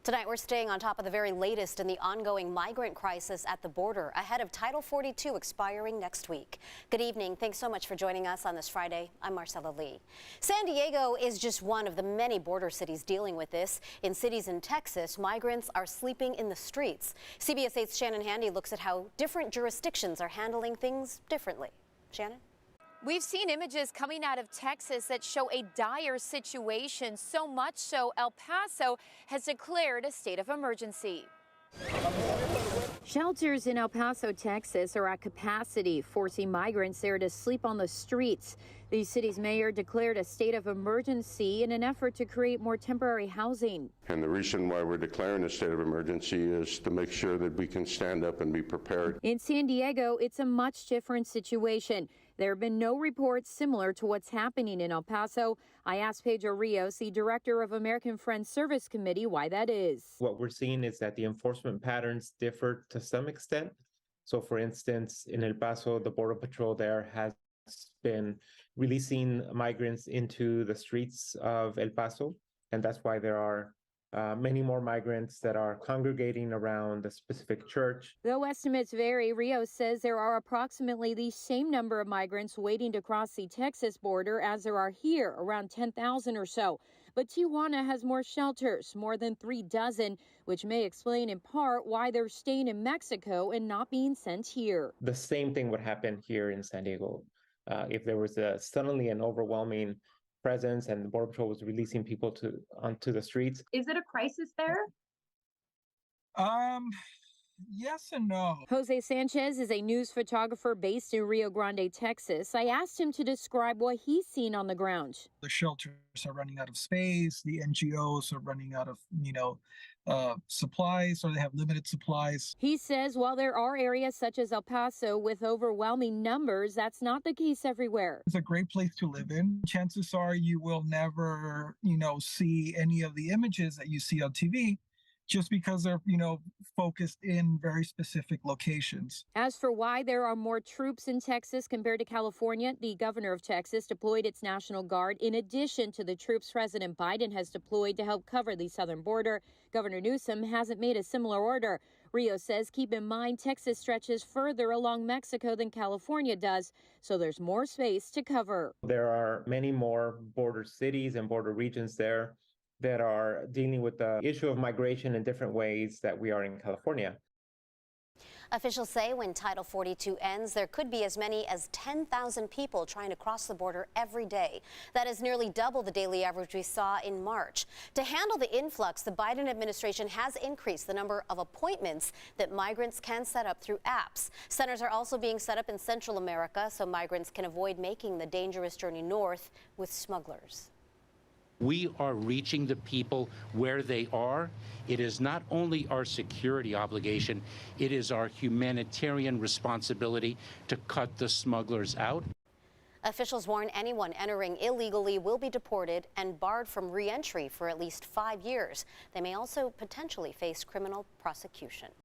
Tonight, we're staying on top of the very latest in the ongoing migrant crisis at the border ahead of Title 42 expiring next week. Good evening. Thanks so much for joining us on this Friday. I'm Marcella Lee. San Diego is just one of the many border cities dealing with this. In cities in Texas, migrants are sleeping in the streets. CBS 8's Shannon Handy looks at how different jurisdictions are handling things differently. Shannon? We've seen images coming out of Texas that show a dire situation, so much so El Paso has declared a state of emergency. Shelters in El Paso, Texas are at capacity, forcing migrants there to sleep on the streets. The city's mayor declared a state of emergency in an effort to create more temporary housing. And the reason why we're declaring a state of emergency is to make sure that we can stand up and be prepared. In San Diego, it's a much different situation. There have been no reports similar to what's happening in El Paso. I asked Pedro Rios, the director of American Friends Service Committee, why that is. What we're seeing is that the enforcement patterns differ to some extent. So, for instance, in El Paso, the Border Patrol there has been releasing migrants into the streets of El Paso, and that's why there are many more migrants that are congregating around a specific church. Though estimates vary, Rios says there are approximately the same number of migrants waiting to cross the Texas border as there are here, around 10,000 or so. But Tijuana has more shelters, more than 3 dozen, which may explain in part why they're staying in Mexico and not being sent here. The same thing would happen here in San Diego. If there was suddenly an overwhelming presence and the Border Patrol was releasing people onto the streets. Is it a crisis there? Yes and no. Jose Sanchez is a news photographer based in Rio Grande, Texas. I asked him to describe what he's seen on the ground. The shelters are running out of space. The NGOs are running out of, supplies, or they have limited supplies. He says while there are areas such as El Paso with overwhelming numbers, that's not the case everywhere. It's a great place to live in. Chances are you will never, see any of the images that you see on TV, just because they're, focused in very specific locations. As for why there are more troops in Texas compared to California, the governor of Texas deployed its National Guard in addition to the troops President Biden has deployed to help cover the southern border. Governor Newsom hasn't made a similar order. Rios says keep in mind Texas stretches further along Mexico than California does, so there's more space to cover. There are many more border cities and border regions there that are dealing with the issue of migration in different ways that we are in California. Officials say when Title 42 ends, there could be as many as 10,000 people trying to cross the border every day. That is nearly double the daily average we saw in March. To handle the influx, the Biden administration has increased the number of appointments that migrants can set up through apps. Centers are also being set up in Central America so migrants can avoid making the dangerous journey north with smugglers. We are reaching the people where they are. It is not only our security obligation, it is our humanitarian responsibility to cut the smugglers out. Officials warn anyone entering illegally will be deported and barred from re-entry for at least 5 years. They may also potentially face criminal prosecution.